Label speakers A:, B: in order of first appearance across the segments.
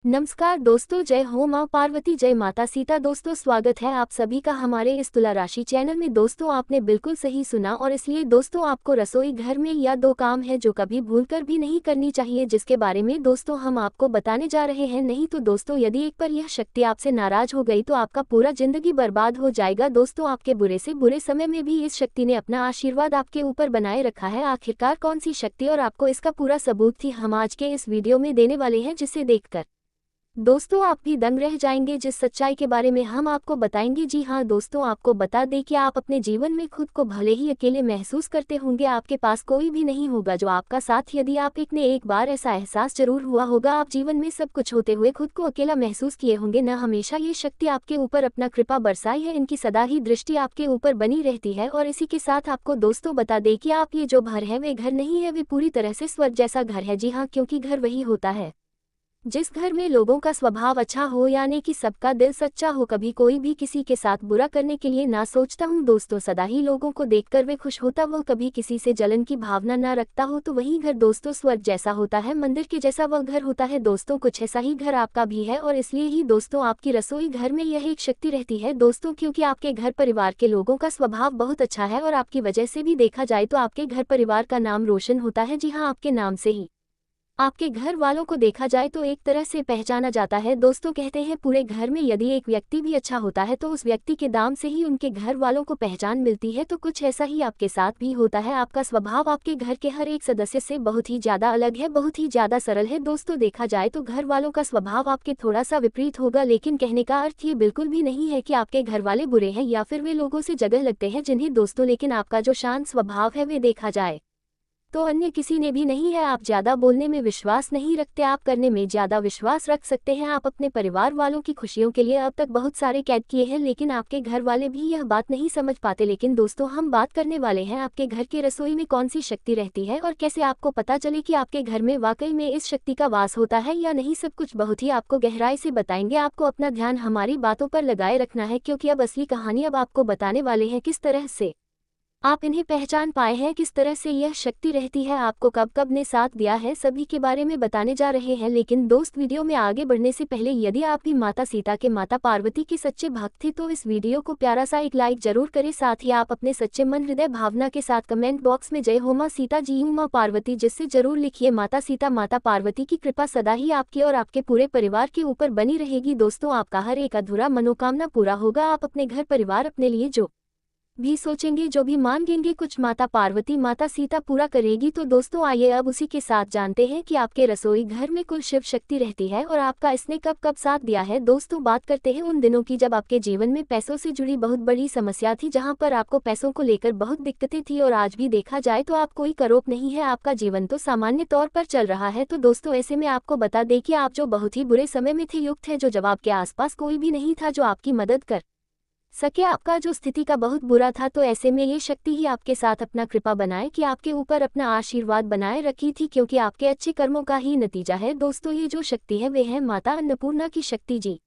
A: नमस्कार दोस्तों, जय हो माँ पार्वती, जय माता सीता। दोस्तों स्वागत है आप सभी का हमारे इस तुला राशि चैनल में। दोस्तों आपने बिल्कुल सही सुना, और इसलिए दोस्तों आपको रसोई घर में या दो काम है जो कभी भूलकर भी नहीं करनी चाहिए, जिसके बारे में दोस्तों हम आपको बताने जा रहे हैं। नहीं तो दोस्तों यदि एक पर यह शक्ति आपसे नाराज हो गई तो आपका पूरा जिंदगी बर्बाद हो जाएगा। दोस्तों आपके बुरे से बुरे समय में भी इस शक्ति ने अपना आशीर्वाद आपके ऊपर बनाए रखा है। आखिरकार कौन सी शक्ति और आपको इसका पूरा सबूत थी, हम आज के इस वीडियो में देने वाले हैं, जिसे देखकर दोस्तों आप भी दंग रह जाएंगे। जिस सच्चाई के बारे में हम आपको बताएंगे, जी हाँ दोस्तों, आपको बता दें कि आप अपने जीवन में खुद को भले ही अकेले महसूस करते होंगे, आपके पास कोई भी नहीं होगा जो आपका साथ। यदि आप एक बार ऐसा एहसास जरूर हुआ होगा, आप जीवन में सब कुछ होते हुए खुद को अकेला महसूस किए होंगे। न हमेशा ये शक्ति आपके ऊपर अपना कृपा बरसाई है, इनकी सदा ही दृष्टि आपके ऊपर बनी रहती है। और इसी के साथ आपको दोस्तों बता दें कि आप ये जो घर है वे घर नहीं है, वे पूरी तरह से स्वर्ग जैसा घर है। जी हाँ, क्योंकि घर वही होता है जिस घर में लोगों का स्वभाव अच्छा हो, यानी कि सबका दिल सच्चा हो, कभी कोई भी किसी के साथ बुरा करने के लिए ना सोचता हूँ दोस्तों, सदा ही लोगों को देखकर वे खुश होता, वो कभी किसी से जलन की भावना ना रखता हो, तो वही घर दोस्तों स्वर्ग जैसा होता है, मंदिर के जैसा वह घर होता है। दोस्तों कुछ ऐसा ही घर आपका भी है, और इसलिए ही दोस्तों आपकी रसोई घर में यह एक शक्ति रहती है दोस्तों, क्योंकि आपके घर परिवार के लोगों का स्वभाव बहुत अच्छा है, और आपकी वजह से भी देखा जाए तो आपके घर परिवार का नाम रोशन होता है। जी हाँ, आपके नाम से ही आपके घर वालों को देखा जाए तो एक तरह से पहचाना जाता है। दोस्तों कहते हैं पूरे घर में यदि एक व्यक्ति भी अच्छा होता है तो उस व्यक्ति के दाम से ही उनके घर वालों को पहचान मिलती है। तो कुछ ऐसा ही आपके साथ भी होता है। आपका स्वभाव आपके घर के हर एक सदस्य से बहुत ही ज्यादा अलग है, बहुत ही ज्यादा सरल है। दोस्तों देखा जाए तो घर वालों का स्वभाव आपके थोड़ा सा विपरीत होगा, लेकिन कहने का अर्थ ये बिल्कुल भी नहीं है कि आपके घर वाले बुरे हैं या फिर वे लोगों से जगह लगते हैं जिन्हें दोस्तों, लेकिन आपका जो शांत स्वभाव है वे देखा जाए तो अन्य किसी ने भी नहीं है। आप ज्यादा बोलने में विश्वास नहीं रखते, आप करने में ज्यादा विश्वास रख सकते हैं। आप अपने परिवार वालों की खुशियों के लिए अब तक बहुत सारे कैद किए हैं, लेकिन आपके घर वाले भी यह बात नहीं समझ पाते। लेकिन दोस्तों हम बात करने वाले हैं आपके घर के रसोई में कौन सी शक्ति रहती है और कैसे आपको पता चले कि आपके घर में वाकई में इस शक्ति का वास होता है या नहीं। सब कुछ बहुत ही आपको गहराई से बताएंगे। आपको अपना ध्यान हमारी बातों पर लगाए रखना है, क्योंकि अब असली कहानी अब आपको बताने वाले हैं किस तरह से आप इन्हें पहचान पाए हैं, किस तरह से यह शक्ति रहती है, आपको कब कब ने साथ दिया है, सभी के बारे में बताने जा रहे हैं। लेकिन दोस्त वीडियो में आगे बढ़ने से पहले यदि आप भी माता सीता के माता पार्वती के सच्चे भक्त थे तो इस वीडियो को प्यारा सा एक लाइक जरूर करें। साथ ही आप अपने सच्चे मन हृदय भावना के साथ कमेंट बॉक्स में जय हो माँ सीता जी हूँ माँ पार्वती जिससे जरूर लिखिए। माता सीता माता पार्वती की कृपा सदा ही आपके और आपके पूरे परिवार के ऊपर बनी रहेगी। दोस्तों आपका हर एक अधूरा मनोकामना पूरा होगा। आप अपने घर परिवार अपने लिए जो भी सोचेंगे, जो भी मांगेंगे, कुछ माता पार्वती माता सीता पूरा करेगी। तो दोस्तों आइए अब उसी के साथ जानते हैं कि आपके रसोई घर में कुल शिव शक्ति रहती है और आपका इसने कब कब साथ दिया है। दोस्तों बात करते हैं उन दिनों की जब आपके जीवन में पैसों से जुड़ी बहुत बड़ी समस्या थी, जहां पर आपको पैसों को लेकर बहुत दिक्कतें थी, और आज भी देखा जाए तो आप कोई करोप नहीं है, आपका जीवन तो सामान्य तौर पर चल रहा है। तो दोस्तों ऐसे में आपको बता दें कि आप जो बहुत ही बुरे समय में थे, युक्त है जो जब आपके आसपास कोई भी नहीं था जो आपकी मदद कर सके, आपका जो स्थिति का बहुत बुरा था, तो ऐसे में ये शक्ति ही आपके साथ अपना कृपा बनाए कि आपके ऊपर अपना आशीर्वाद बनाए रखी थी, क्योंकि आपके अच्छे कर्मों का ही नतीजा है। दोस्तों ये जो शक्ति है वे है माता अन्नपूर्णा की शक्ति। जी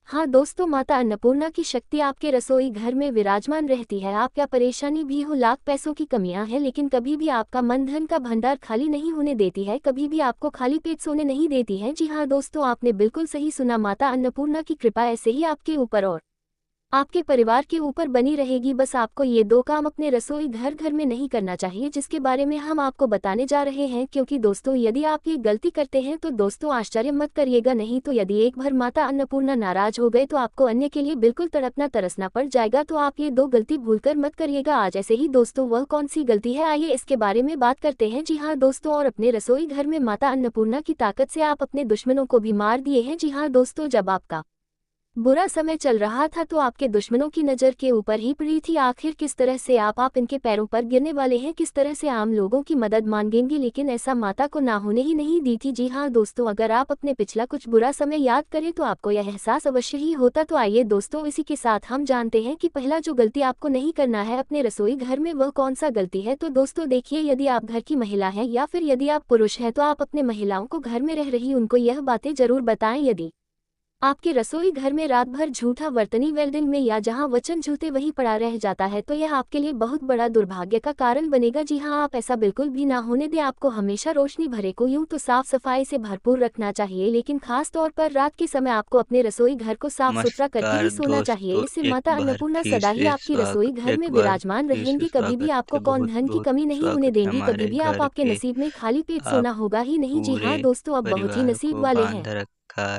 A: हाँ दोस्तों, माता अन्नपूर्णा की शक्ति आपके रसोई घर में विराजमान रहती है। आप क्या परेशानी भी हो, लाख पैसों की कमियां हैं, लेकिन कभी भी आपका मन धन का भंडार खाली नहीं होने देती है, कभी भी आपको खाली पेट सोने नहीं देती है। जी हाँ दोस्तों, आपने बिल्कुल सही सुना, माता अन्नपूर्णा की कृपा ऐसे ही आपके ऊपर और आपके परिवार के ऊपर बनी रहेगी। बस आपको ये दो काम अपने रसोई घर घर में नहीं करना चाहिए, जिसके बारे में हम आपको बताने जा रहे हैं। क्योंकि दोस्तों यदि आप ये गलती करते हैं तो दोस्तों आश्चर्य मत करिएगा, नहीं तो यदि एक बार माता अन्नपूर्णा नाराज हो गए तो आपको अन्य के लिए बिल्कुल तड़पना तरसना पड़ जाएगा। तो आप ये दो गलती भूलकर मत करिएगा आज ऐसे ही। दोस्तों वह कौन सी गलती है, आइए इसके बारे में बात करते हैं। जी हाँ दोस्तों, और अपने रसोई घर में माता अन्नपूर्णा की ताकत से आप अपने दुश्मनों को भी मार दिए हैं। जी हाँ दोस्तों, जब आपका बुरा समय चल रहा था तो आपके दुश्मनों की नज़र के ऊपर ही पड़ी थी। आखिर किस तरह से आप इनके पैरों पर गिरने वाले हैं, किस तरह से आम लोगों की मदद मांगेंगे, लेकिन ऐसा माता को ना होने ही नहीं दी थी। जी हाँ दोस्तों, अगर आप अपने पिछला कुछ बुरा समय याद करें तो आपको यह एहसास अवश्य ही होता। तो आइए दोस्तों इसी के साथ हम जानते हैं कि पहला जो गलती आपको नहीं करना है अपने रसोई घर में, वह कौन सा गलती है। तो दोस्तों देखिए, यदि आप घर की महिला हैं या फिर यदि आप पुरुष हैं तो आप अपने महिलाओं को घर में रह रही उनको यह बातें जरूर बताएं। यदि आपके रसोई घर में रात भर झूठा बर्तनी वेल्डिंग में या जहां वचन जूते वही पड़ा रह जाता है तो यह आपके लिए बहुत बड़ा दुर्भाग्य का कारण बनेगा। जी हां, आप ऐसा बिल्कुल भी ना होने दें। आपको हमेशा रोशनी भरे को यूं तो साफ सफाई से भरपूर रखना चाहिए, लेकिन खास तौर पर रात के समय आपको अपने रसोई घर को साफ सुथरा करके
B: नमस्कार
A: ही सोना चाहिए।
B: दोस्तों,
A: इससे
B: एक
A: माता
B: बार
A: अन्नपूर्णा
B: फिर
A: सदा ही
B: से
A: आपकी रसोई घर में
B: एक बार
A: विराजमान
B: फिर से
A: रहेंगी। कभी भी
B: स्वागत है।
A: आपको कौन
B: बहुत
A: धन की
B: बहुत
A: कमी नहीं होने
B: स्वागत है
A: देंगी, कभी
B: हमारे
A: भी आप
B: घर
A: आपके
B: के।
A: नसीब में खाली पेट
B: आप
A: सोना होगा ही नहीं। जी
B: पूरे
A: हाँ दोस्तों, अब बहुत ही
B: परिवार
A: नसीब
B: को
A: वाले हैं
B: बांध रखा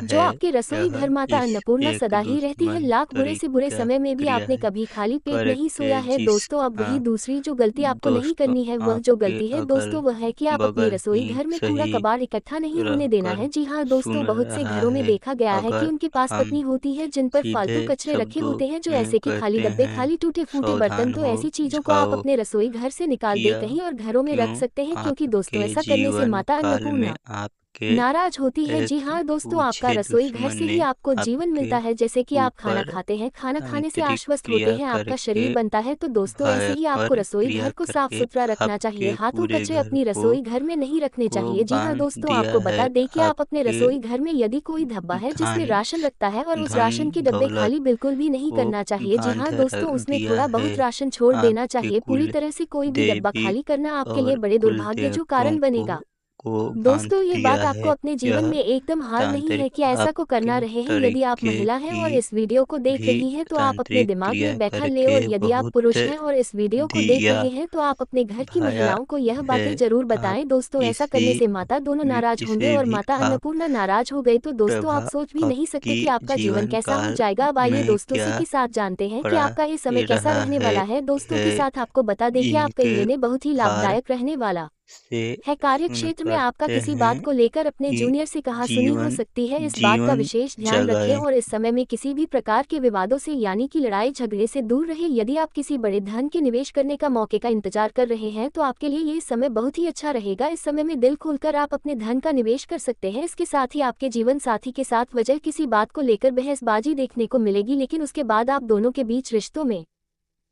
A: जो
B: है।
A: आपके रसोई
B: यह
A: घर। माता
B: इस
A: अन्नपूर्णा
B: एक
A: सदा ही रहती है।
B: दुश्मन
A: लाख बुरे से बुरे
B: तरीका
A: समय में भी
B: क्रिया
A: आपने
B: है
A: कभी खाली पेट नहीं
B: करके
A: सोया है
B: जिस
A: दोस्तों। अब वही
B: हाँ
A: दूसरी जो गलती आपको नहीं
B: दोस्तों,
A: करनी है, वह जो
B: आपके
A: गलती है
B: अगल
A: दोस्तों वह है कि आप अपनी
B: बगल
A: रसोई
B: ही
A: घर में कूड़ा
B: सही
A: कबाड़ इकट्ठा नहीं होने देना
B: रहकर
A: है। जी हाँ
B: सुन
A: दोस्तों, बहुत से
B: रहा
A: घरों में
B: है।
A: देखा गया है कि
B: अगर
A: उनके पास
B: हम
A: पत्नी होती है जिन पर फालतू
B: सीधे
A: कचरे रखे
B: शब्दों
A: होते हैं, जो
B: में
A: ऐसे कि खाली
B: कहते
A: डब्बे,
B: हैं,
A: खाली टूटे फूटे बर्तन।
B: सावधान
A: तो
B: हो
A: ऐसी चीजों को आप
B: जाओ।
A: अपने रसोई घर से निकाल दे
B: यह
A: कहीं और घरों में रख
B: क्यों
A: सकते हैं, क्योंकि दोस्तों
B: आपके
A: ऐसा करने से
B: जीवन
A: माता
B: काल में
A: अन्नपूर्णा
B: आपके
A: नाराज होती है। जी
B: एक
A: हाँ दोस्तों, आपका
B: बूझे
A: रसोई घर
B: दुश्मन
A: से ही
B: ने
A: आपको जीवन
B: आपके
A: मिलता है। जैसे कि आप खाना
B: ऊपर
A: खाते हैं, खाना खाने से
B: तांत्रिक
A: आश्वस्त होते
B: क्रिया
A: हैं, आपका
B: करके,
A: शरीर बनता है। तो दोस्तों ऐसे ही आपको
B: भयंकर
A: रसोई
B: क्रिया
A: घर को साफ
B: करके
A: सुथरा रखना चाहिए।
B: आपके
A: हाथों
B: पूरे
A: कचरे
B: घर
A: अपनी रसोई घर में नहीं रखने
B: को
A: चाहिए। जी हाँ
B: बांध
A: दोस्तों,
B: दिया
A: आपको
B: है।
A: बता दें कि आप अपने
B: आपके
A: रसोई घर में यदि कोई धब्बा है जिसमें
B: धन
A: राशन रखता है और उस
B: धन
A: राशन के डब्बे
B: दौलत
A: खाली बिल्कुल भी नहीं
B: को
A: करना चाहिए। जी
B: बांध
A: हाँ दोस्तों, उसमें
B: दिया
A: थोड़ा
B: है।
A: बहुत राशन छोड़ देना
B: आपके
A: चाहिए। पूरी
B: कुल
A: तरह से कोई भी डब्बा
B: देवी
A: खाली करना आपके लिए
B: और
A: बड़े
B: कुल
A: दुर्भाग्य जो
B: देवताओं
A: कारण बनेगा।
B: को बांध
A: दोस्तों ये
B: दिया
A: बात आपको
B: है।
A: अपने जीवन
B: यह
A: में एकदम हार नहीं है
B: तांत्रिक
A: कि ऐसा को
B: आपके
A: करना रहे हैं। यदि आप
B: तरीके
A: महिला हैं
B: की
A: और इस वीडियो को देख
B: भी
A: रही हैं तो आप अपने
B: तांत्रिक
A: दिमाग
B: क्रिया
A: में बैठा ले,
B: करके
A: और यदि आप
B: बहुत
A: पुरुष हैं और इस वीडियो को देख
B: दिया
A: रहे हैं तो आप अपने घर की
B: भाया
A: महिलाओं को यह
B: है।
A: बातें जरूर
B: आप
A: बताएं। दोस्तों ऐसा
B: इसी
A: करने से माता दोनों नाराज होंगे,
B: इसे
A: और
B: भी
A: माता
B: आप
A: अन्नपूर्णा नाराज हो गई तो दोस्तों आप
B: प्रभाव
A: सोच भी नहीं सकते
B: आपकी
A: कि आपका जीवन
B: जीवन
A: कैसा हो
B: काल
A: जाएगा। अब आइए
B: में
A: दोस्तों
B: क्या
A: से के साथ जानते हैं कि
B: पड़ा
A: आपका ये समय कैसा
B: रहा
A: रहने वाला है। दोस्तों
B: है
A: के साथ आपको बता दें कि आपका
B: इनके
A: ये निर्णय बहुत ही
B: हार
A: लाभदायक रहने वाला
B: से
A: है। कार्य
B: सुन
A: क्षेत्र में आपका
B: करते
A: किसी बात
B: हैं
A: को लेकर अपने
B: कि
A: जूनियर से कहा-सुनी हो
B: जीवन
A: सकती है, इस बात का
B: जीवन
A: विशेष ध्यान रखें
B: जगह
A: और इस समय में किसी भी प्रकार के विवादों से यानी कि लड़ाई झगड़े से दूर रहें। यदि आप किसी बड़े धन के निवेश करने का मौके का इंतजार कर रहे हैं तो आपके लिए ये समय बहुत ही अच्छा रहेगा। इस समय में दिल खोलकर आप अपने धन का निवेश कर सकते हैं। इसके साथ ही आपके जीवन साथी के साथ वजह किसी बात को लेकर बहसबाजी देखने को मिलेगी, लेकिन उसके बाद आप दोनों के बीच रिश्तों में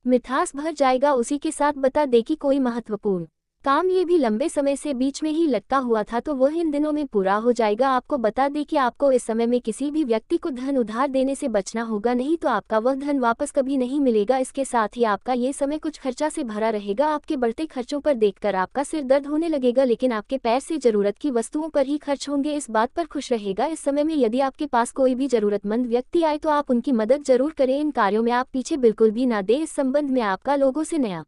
A: मिठास भर जाएगा। उसी के साथ बता दें कि कोई महत्वपूर्ण काम ये भी लंबे समय से बीच में ही लटका हुआ था तो वह इन दिनों में पूरा हो जाएगा। आपको बता दें कि आपको इस समय में किसी भी व्यक्ति को धन उधार देने से बचना होगा, नहीं तो आपका वह धन वापस कभी नहीं मिलेगा। इसके साथ ही आपका ये समय कुछ खर्चा से भरा रहेगा। आपके बढ़ते खर्चों पर देखकर आपका सिर दर्द होने लगेगा, लेकिन आपके पैर से जरूरत की वस्तुओं पर ही खर्च होंगे, इस बात पर खुश रहेगा। इस समय में यदि आपके पास कोई भी जरूरतमंद व्यक्ति आए तो आप उनकी मदद जरूर करें। इन कार्यों में आप पीछे बिल्कुल भी ना दें। इस संबंध में आपका लोगों से नया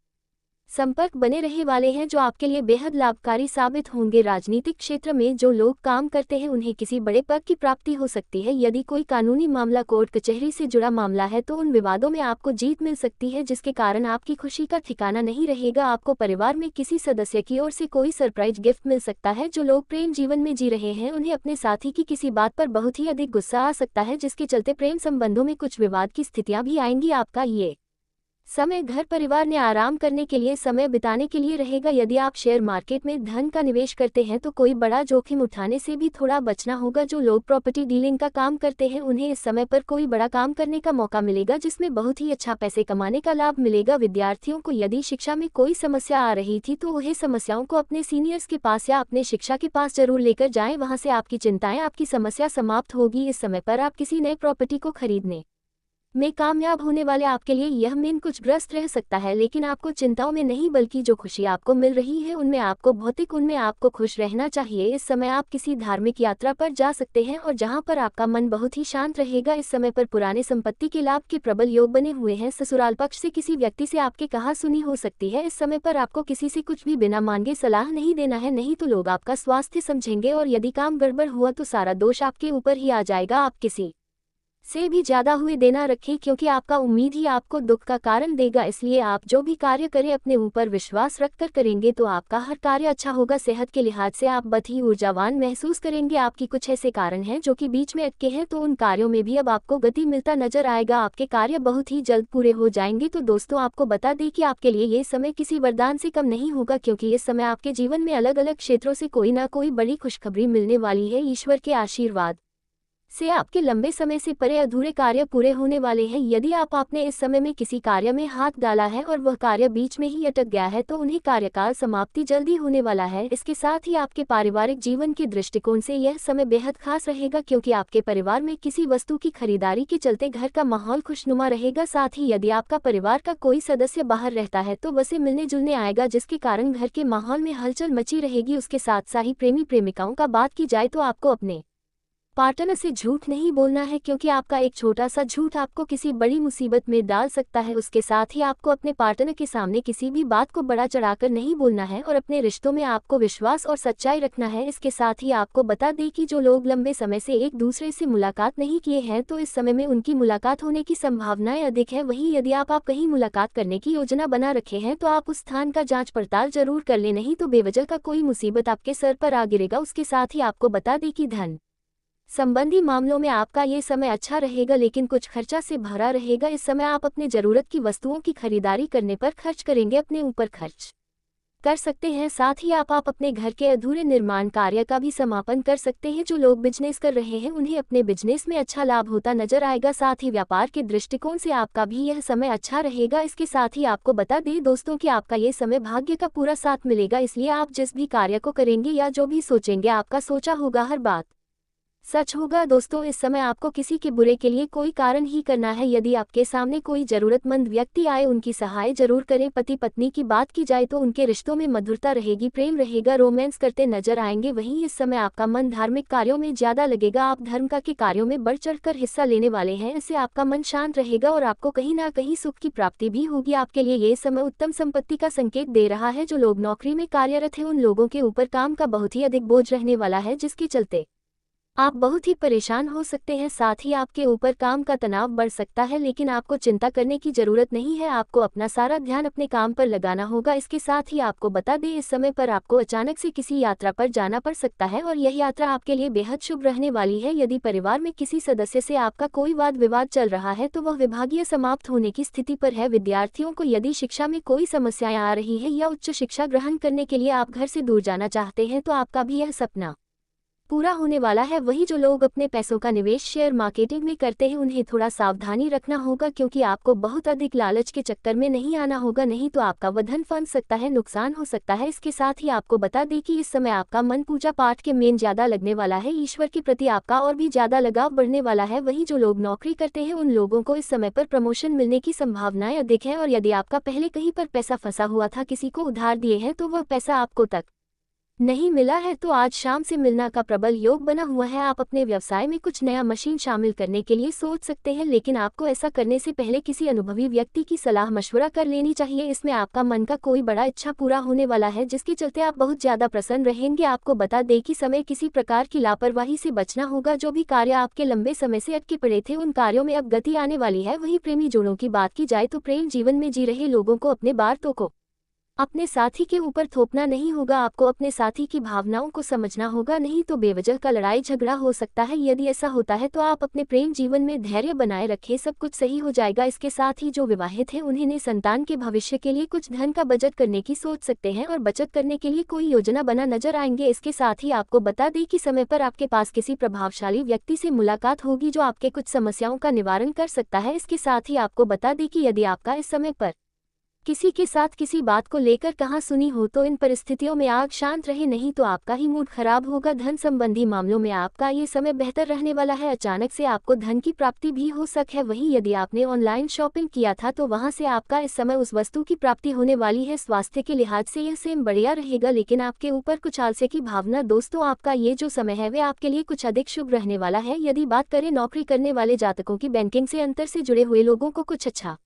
A: संपर्क बने रहे वाले हैं जो आपके लिए बेहद लाभकारी साबित होंगे। राजनीतिक क्षेत्र में जो लोग काम करते हैं उन्हें किसी बड़े पद की प्राप्ति हो सकती है। यदि कोई कानूनी मामला कोर्ट कचहरी से जुड़ा मामला है तो उन विवादों में आपको जीत मिल सकती है, जिसके कारण आपकी खुशी का ठिकाना नहीं रहेगा। आपको परिवार में किसी सदस्य की ओर से कोई सरप्राइज गिफ्ट मिल सकता है। जो लोग प्रेम जीवन में जी रहे हैं उन्हें अपने साथी की किसी बात पर बहुत ही अधिक गुस्सा आ सकता है, जिसके चलते प्रेम संबंधों में कुछ विवाद की स्थितियां भी आएंगी। आपका ये समय घर परिवार ने आराम करने के लिए समय बिताने के लिए रहेगा। यदि आप शेयर मार्केट में धन का निवेश करते हैं तो कोई बड़ा जोखिम उठाने से भी थोड़ा बचना होगा। जो लोग प्रॉपर्टी डीलिंग का काम करते हैं उन्हें इस समय पर कोई बड़ा काम करने का मौका मिलेगा जिसमें बहुत ही अच्छा पैसे कमाने का लाभ मिलेगा। विद्यार्थियों को यदि शिक्षा में कोई समस्या आ रही थी तो वह समस्याओं को अपने सीनियर्स के पास या अपने शिक्षा के पास जरूर लेकर जाएं, वहां से आपकी चिंताएं, आपकी समस्या समाप्त होगी। इस समय पर आप किसी नए प्रॉपर्टी को खरीदने में कामयाब होने वाले आपके लिए यह महीना कुछ ग्रस्त रह सकता है, लेकिन आपको चिंताओं में नहीं बल्कि जो खुशी आपको मिल रही है उनमें आपको खुश रहना चाहिए। इस समय आप किसी धार्मिक यात्रा पर जा सकते हैं और जहां पर आपका मन बहुत ही शांत रहेगा। इस समय पर पुराने संपत्ति के लाभ के प्रबल योग बने हुए हैं। ससुराल पक्ष से किसी व्यक्ति से आपके कहा सुनी हो सकती है। इस समय पर आपको किसी से कुछ भी बिना मांगे सलाह नहीं देना है, नहीं तो लोग आपका स्वास्थ्य समझेंगे और यदि काम गड़बड़ हुआ तो सारा दोष आपके ऊपर ही आ जाएगा। आप किसी से भी ज्यादा हुए देना रखें, क्योंकि आपका उम्मीद ही आपको दुख का कारण देगा। इसलिए आप जो भी कार्य करें अपने ऊपर विश्वास रखकर करेंगे तो आपका हर कार्य अच्छा होगा। सेहत के लिहाज से आप बहुत ही ऊर्जावान महसूस करेंगे। आपकी कुछ ऐसे कारण हैं जो कि बीच में अटके हैं, तो उन कार्यों में भी अब आपको गति मिलता नजर आएगा। आपके कार्य बहुत ही जल्द पूरे हो जाएंगे। तो दोस्तों आपको बता दें कि आपके लिए ये समय किसी वरदान से कम नहीं होगा, क्योंकि इस समय आपके जीवन में अलग अलग क्षेत्रों से कोई ना कोई बड़ी खुशखबरी मिलने वाली है। ईश्वर के आशीर्वाद से आपके लंबे समय से पड़े अधूरे कार्य पूरे होने वाले हैं। यदि आपने इस समय में किसी कार्य में हाथ डाला है और वह कार्य बीच में ही अटक गया है तो उन्हें कार्यकाल समाप्ति जल्दी होने वाला है। इसके साथ ही आपके पारिवारिक जीवन के दृष्टिकोण से यह समय बेहद खास रहेगा, क्योंकि आपके परिवार में किसी वस्तु की खरीदारी के चलते घर का माहौल खुशनुमा रहेगा। साथ ही यदि आपका परिवार का कोई सदस्य बाहर रहता है तो वसे मिलने जुलने आएगा, जिसके कारण घर के माहौल में हलचल मची रहेगी। उसके साथ ही प्रेमी प्रेमिकाओं का बात की जाए तो आपको अपने पार्टनर से झूठ नहीं बोलना है, क्योंकि आपका एक छोटा सा झूठ आपको किसी बड़ी मुसीबत में डाल सकता है। उसके साथ ही आपको अपने पार्टनर के सामने किसी भी बात को बड़ा चढ़ाकर नहीं बोलना है और अपने रिश्तों में आपको विश्वास और सच्चाई रखना है। इसके साथ ही आपको बता दें कि जो लोग लंबे समय से एक दूसरे से मुलाकात नहीं किए हैं तो इस समय में उनकी मुलाकात होने की संभावनाएं अधिक है। वहीं यदि आप कहीं मुलाकात करने की योजना बना रखे हैं तो आप उस स्थान का जाँच पड़ताल जरूर कर लें, नहीं तो बेवजह का कोई मुसीबत आपके सर पर आ गिरेगा। उसके साथ ही आपको बता दें कि धन संबंधी मामलों में आपका ये समय अच्छा रहेगा, लेकिन कुछ खर्चा से भरा रहेगा। इस समय आप अपने जरूरत की वस्तुओं की खरीदारी करने पर खर्च करेंगे, अपने ऊपर खर्च कर सकते हैं। साथ ही आप अपने घर के अधूरे निर्माण कार्य का भी समापन कर सकते हैं। जो लोग बिजनेस कर रहे हैं उन्हें अपने बिजनेस में अच्छा लाभ होता नजर आएगा। साथ ही व्यापार के दृष्टिकोण से आपका भी यह समय अच्छा रहेगा। इसके साथ ही आपको बता दें दोस्तों कि आपका ये समय भाग्य का पूरा साथ मिलेगा, इसलिए आप जिस भी कार्य को करेंगे या जो भी सोचेंगे आपका सोचा होगा हर बात सच होगा। दोस्तों, इस समय आपको किसी के बुरे के लिए कोई कारण ही करना है। यदि आपके सामने कोई जरूरतमंद व्यक्ति आए उनकी सहाय जरूर करें। पति पत्नी की बात की जाए तो उनके रिश्तों में मधुरता रहेगी, प्रेम रहेगा, रोमांस करते नजर आएंगे। वहीं इस समय आपका मन धार्मिक कार्यों में ज्यादा लगेगा, आप धर्म का के कार्यों में बढ़ चढ़कर हिस्सा लेने वाले हैं। इससे आपका मन शांत रहेगा और आपको कहीं ना कहीं सुख की प्राप्ति भी होगी। आपके लिए ये समय उत्तम संपत्ति का संकेत दे रहा है। जो लोग नौकरी में कार्यरत हैं उन लोगों के ऊपर काम का बहुत ही अधिक बोझ रहने वाला है, जिसके चलते आप बहुत ही परेशान हो सकते हैं। साथ ही आपके ऊपर काम का तनाव बढ़ सकता है, लेकिन आपको चिंता करने की जरूरत नहीं है। आपको अपना सारा ध्यान अपने काम पर लगाना होगा। इसके साथ ही आपको बता दें इस समय पर आपको अचानक से किसी यात्रा पर जाना पड़ सकता है और यह यात्रा आपके लिए बेहद शुभ रहने वाली है। यदि परिवार में किसी सदस्य से आपका कोई वाद विवाद चल रहा है तो वह विभागीय समाप्त होने की स्थिति पर है। विद्यार्थियों को यदि शिक्षा में कोई समस्याएं आ रही है या उच्च शिक्षा ग्रहण करने के लिए आप घर से दूर जाना चाहते हैं तो आपका भी यह सपना पूरा होने वाला है। वहीं जो लोग अपने पैसों का निवेश शेयर मार्केटिंग में करते हैं उन्हें थोड़ा सावधानी रखना होगा, क्योंकि आपको बहुत अधिक लालच के चक्कर में नहीं आना होगा, नहीं तो आपका वह धन फंस सकता है, नुकसान हो सकता है। इसके साथ ही आपको बता दें कि इस समय आपका मन पूजा पाठ के मेन ज्यादा लगने वाला है, ईश्वर के प्रति आपका और भी ज्यादा लगाव बढ़ने वाला है। वहीं जो लोग नौकरी करते हैं उन लोगों को इस समय पर प्रमोशन मिलने की संभावनाएं अधिक है। और यदि आपका पहले कहीं पर पैसा फंसा हुआ था, किसी को उधार दिए हैं तो वह पैसा आपको तक नहीं मिला है तो आज शाम से मिलना का प्रबल योग बना हुआ है। आप अपने व्यवसाय में कुछ नया मशीन शामिल करने के लिए सोच सकते हैं, लेकिन आपको ऐसा करने से पहले किसी अनुभवी व्यक्ति की सलाह मशवरा कर लेनी चाहिए। इसमें आपका मन का कोई बड़ा इच्छा पूरा होने वाला है, जिसके चलते आप बहुत ज्यादा प्रसन्न रहेंगे। आपको बता दें कि समय किसी प्रकार की लापरवाही से बचना होगा। जो भी कार्य आपके लंबे समय से अटके पड़े थे उन कार्यों में अब गति आने वाली है। वहीं प्रेमी जोड़ों की बात की जाए तो प्रेम जीवन में जी रहे लोगों को अपने बातों को अपने साथी के ऊपर थोपना नहीं होगा। आपको अपने साथी की भावनाओं को समझना होगा, नहीं तो बेवजह का लड़ाई झगड़ा हो सकता है। यदि ऐसा होता है तो आप अपने प्रेम जीवन में धैर्य बनाए रखें, सब कुछ सही हो जाएगा। इसके साथ ही जो विवाहित हैं उन्हें संतान के भविष्य के लिए कुछ धन का बचत करने की सोच सकते हैं और बचत करने के लिए कोई योजना बना नजर आएंगे। इसके साथ ही आपको बता दें कि समय पर आपके पास किसी प्रभावशाली व्यक्ति से मुलाकात होगी जो आपके कुछ समस्याओं का निवारण कर सकता है। इसके साथ ही आपको बता दें कि यदि आपका इस समय पर किसी के साथ किसी बात को लेकर कहासुनी हो तो इन परिस्थितियों में आग शांत रहे, नहीं तो आपका ही मूड खराब होगा। धन संबंधी मामलों में आपका ये समय बेहतर रहने वाला है, अचानक से आपको धन की प्राप्ति भी हो सकती है। वहीं यदि आपने ऑनलाइन शॉपिंग किया था तो वहां से आपका इस समय उस वस्तु की प्राप्ति होने वाली है। स्वास्थ्य के लिहाज से यह सेम बढ़िया रहेगा, लेकिन आपके ऊपर कुछ आलस्य की भावना। दोस्तों, आपका ये जो समय है वे आपके लिए कुछ अधिक शुभ रहने वाला है। यदि बात करें नौकरी करने वाले जातकों की, बैंकिंग से अंतर से जुड़े हुए लोगों को कुछ अच्छा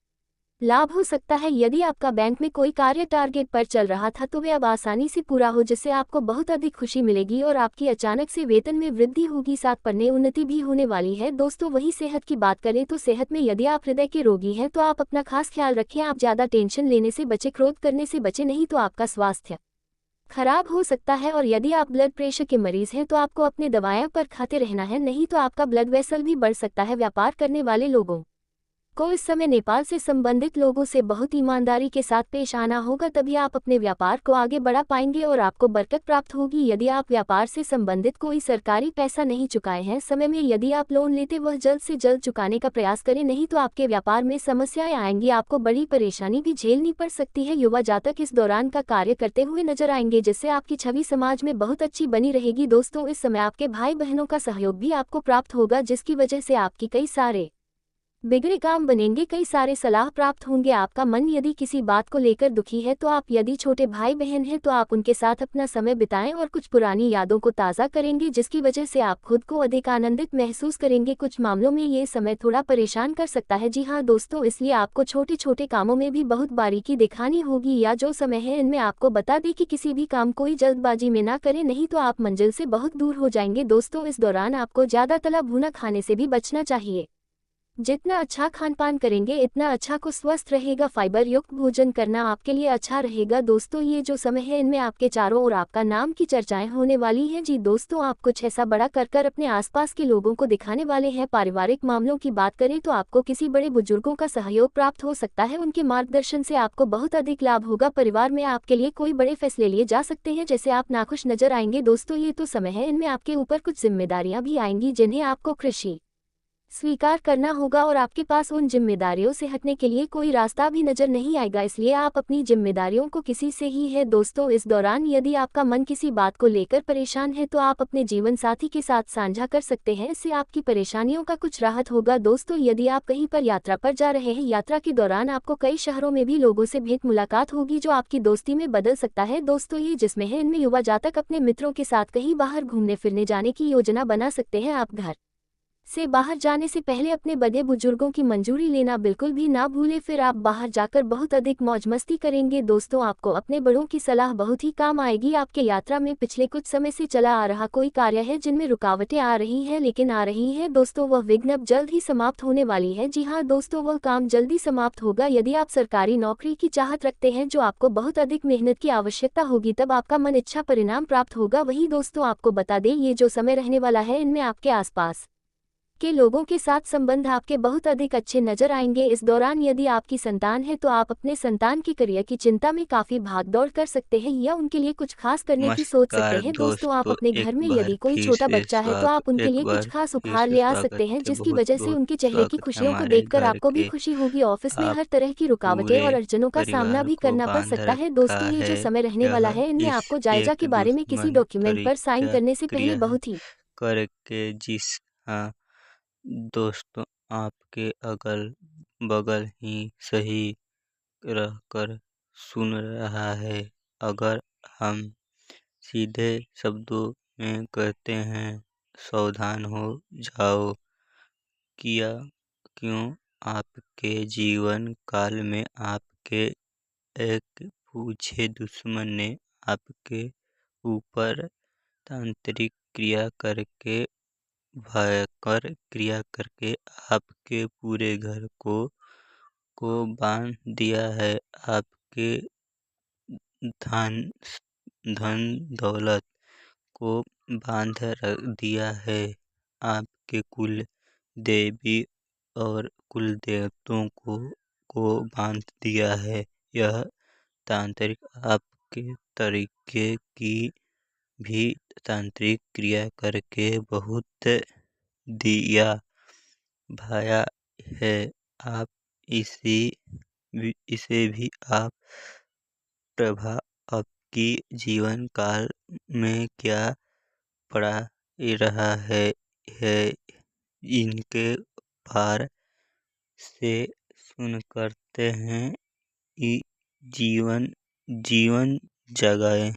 A: लाभ हो सकता है। यदि आपका बैंक में कोई कार्य टारगेट पर चल रहा था तो वे अब आसानी से पूरा हो, जिससे आपको बहुत अधिक खुशी मिलेगी और आपकी अचानक से वेतन में वृद्धि होगी, साथ पढ़ने उन्नति भी होने वाली है। दोस्तों, वही सेहत की बात करें तो सेहत में यदि आप हृदय के रोगी हैं तो आप अपना खास ख्याल रखें। आप ज्यादा टेंशन लेने से बचे, क्रोध करने से बचे, नहीं तो आपका स्वास्थ्य खराब हो सकता है। और यदि आप ब्लड प्रेशर के मरीज हैं तो आपको अपने दवाएं पर खाते रहना है, नहीं तो आपका ब्लड वेसल भी बढ़ सकता है। व्यापार करने वाले लोगों को इस समय नेपाल से संबंधित लोगों से बहुत ईमानदारी के साथ पेश आना होगा, तभी आप अपने व्यापार को आगे बढ़ा पाएंगे और आपको बरकत प्राप्त होगी। यदि आप व्यापार से संबंधित कोई सरकारी पैसा नहीं चुकाए हैं समय में, यदि आप लोन लेते वह जल्द से जल्द चुकाने का प्रयास करें, नहीं तो आपके व्यापार में समस्याएं आएंगी, आपको बड़ी परेशानी भी झेलनी पड़ सकती है। युवा जातक इस दौरान का कार्य करते हुए नजर आएंगे, जिससे आपकी छवि समाज में बहुत अच्छी बनी रहेगी। दोस्तों, इस समय आपके भाई बहनों का सहयोग भी आपको प्राप्त होगा, जिसकी वजह से आपकी कई सारे बिगड़े काम बनेंगे, कई सारे सलाह प्राप्त होंगे। आपका मन यदि किसी बात को लेकर दुखी है तो आप यदि छोटे भाई बहन हैं तो आप उनके साथ अपना समय बिताएं और कुछ पुरानी यादों को ताज़ा करेंगे, जिसकी वजह से आप खुद को अधिक आनंदित महसूस करेंगे। कुछ मामलों में ये समय थोड़ा परेशान कर सकता है, जी हाँ दोस्तों, इसलिए आपको छोटे छोटे कामों में भी बहुत बारीकी दिखानी होगी। या जो समय है इनमें आपको बता दें कि किसी भी काम कोई जल्दबाजी में ना करें, नहीं तो आप मंजिल से बहुत दूर हो जाएंगे। दोस्तों, इस दौरान आपको ज़्यादा तला भुना खाने से भी बचना चाहिए। जितना अच्छा खान पान करेंगे इतना अच्छा को स्वस्थ रहेगा। फाइबर युक्त भोजन करना आपके लिए अच्छा रहेगा। दोस्तों, ये जो समय है इनमें आपके चारों ओर आपका नाम की चर्चाएं होने वाली हैं। जी दोस्तों, आप कुछ ऐसा बड़ा कर अपने आसपास के लोगों को दिखाने वाले हैं। पारिवारिक मामलों की बात करें तो आपको किसी बड़े बुजुर्गों का सहयोग प्राप्त हो सकता है, उनके मार्गदर्शन से आपको बहुत अधिक लाभ होगा। परिवार में आपके लिए कोई बड़े फैसले लिए जा सकते हैं, जैसे आप नाखुश नजर आएंगे। दोस्तों, ये तो समय है इनमें आपके ऊपर कुछ जिम्मेदारियां भी आएंगी, जिन्हें आपको कृषि स्वीकार करना होगा और आपके पास उन जिम्मेदारियों से हटने के लिए कोई रास्ता भी नजर नहीं आएगा, इसलिए आप अपनी जिम्मेदारियों को किसी से ही है। दोस्तों, इस दौरान यदि आपका मन किसी बात को लेकर परेशान है तो आप अपने जीवन साथी के साथ साझा कर सकते हैं, इससे आपकी परेशानियों का कुछ राहत होगा। दोस्तों, यदि आप कहीं पर यात्रा पर जा रहे हैं, यात्रा के दौरान आपको कई शहरों में भी लोगों से भेंट मुलाकात होगी, जो आपकी दोस्ती में बदल सकता है। दोस्तों, ये जिसमें है इनमें युवा जातक अपने मित्रों के साथ कहीं बाहर घूमने फिरने जाने की योजना बना सकते हैं। आप घर से बाहर जाने से पहले अपने बड़े बुजुर्गों की मंजूरी लेना बिल्कुल भी ना भूलें, फिर आप बाहर जाकर बहुत अधिक मौज मस्ती करेंगे। दोस्तों, आपको अपने बड़ों की सलाह बहुत ही काम आएगी। आपके यात्रा में पिछले कुछ समय से चला आ रहा कोई कार्य है जिनमें रुकावटें आ रही हैं, लेकिन आ रही हैं दोस्तों, वह विघ्न अब जल्द ही समाप्त होने वाली है। जी हाँ दोस्तों, वह काम जल्दी समाप्त होगा। यदि आप सरकारी नौकरी की चाहत रखते हैं जो आपको बहुत अधिक मेहनत की आवश्यकता होगी, तब आपका मन इच्छा परिणाम प्राप्त होगा। वहीं दोस्तों, आपको बता दें, ये जो समय रहने वाला है इनमें आपके आसपास के लोगों के साथ संबंध आपके बहुत अधिक अच्छे नजर आएंगे। इस दौरान यदि आपकी संतान है तो आप अपने संतान के करियर की चिंता में काफी भागदौड़ कर सकते हैं या उनके लिए कुछ खास करने की सोच सकते
B: नमस्कार
A: हैं। दोस्तों, आप
B: दोस्तों,
A: अपने
B: एक
A: घर में
B: बार
A: यदि कोई
B: फिर
A: छोटा
B: से
A: बच्चा है तो आप उनके लिए कुछ खास उपहार ले आ
B: स्वागत
A: सकते हैं,
B: है।
A: जिसकी
B: बहुत
A: वजह से
B: बहुत
A: उनके चेहरे की
B: स्वागत है
A: खुशियों को
B: हमारे
A: देखकर
B: घर
A: आपको भी
B: के।
A: खुशी होगी। ऑफिस में
B: आप
A: हर तरह की रुकावटें
B: पूरे
A: और अड़चनों का सामना
B: परिवार
A: भी
B: को
A: करना पड़
B: बांध
A: सकता है।
B: रखा
A: दोस्तों, ये जो
B: है।
A: समय रहने
B: यह
A: वाला है इनमें
B: इस
A: आपको जायजा
B: एक
A: के बारे में किसी
B: दुश्मन
A: डॉक्यूमेंट पर साइन
B: तरीका
A: करने से पहले
B: क्रिया
A: बहुत ही
B: करके जिस हाँ दोस्तों, आपके अगल बगल ही सही रहकर सुन रहा है। अगर हम सीधे शब्दों में कहते हैं, सावधान हो जाओ। किया क्यों आपके जीवन काल में आपके एक पूछे दुश्मन ने आपके ऊपर तांत्रिक क्रिया करके भयंकर क्रिया करके आपके पूरे घर को बांध दिया है। आपके धन धन दौलत को बांध दिया है। आपके कुल देवी और कुल देवताओं को बांध दिया है। यह तांत्रिक आपके तरीके की भी तांत्रिक क्रिया करके बहुत दिया भाया है। आप इसे भी आप प्रभाव आपकी जीवन काल में क्या पड़ा रहा है इनके पार से सुन करते हैं। जीवन जीवन जगाए।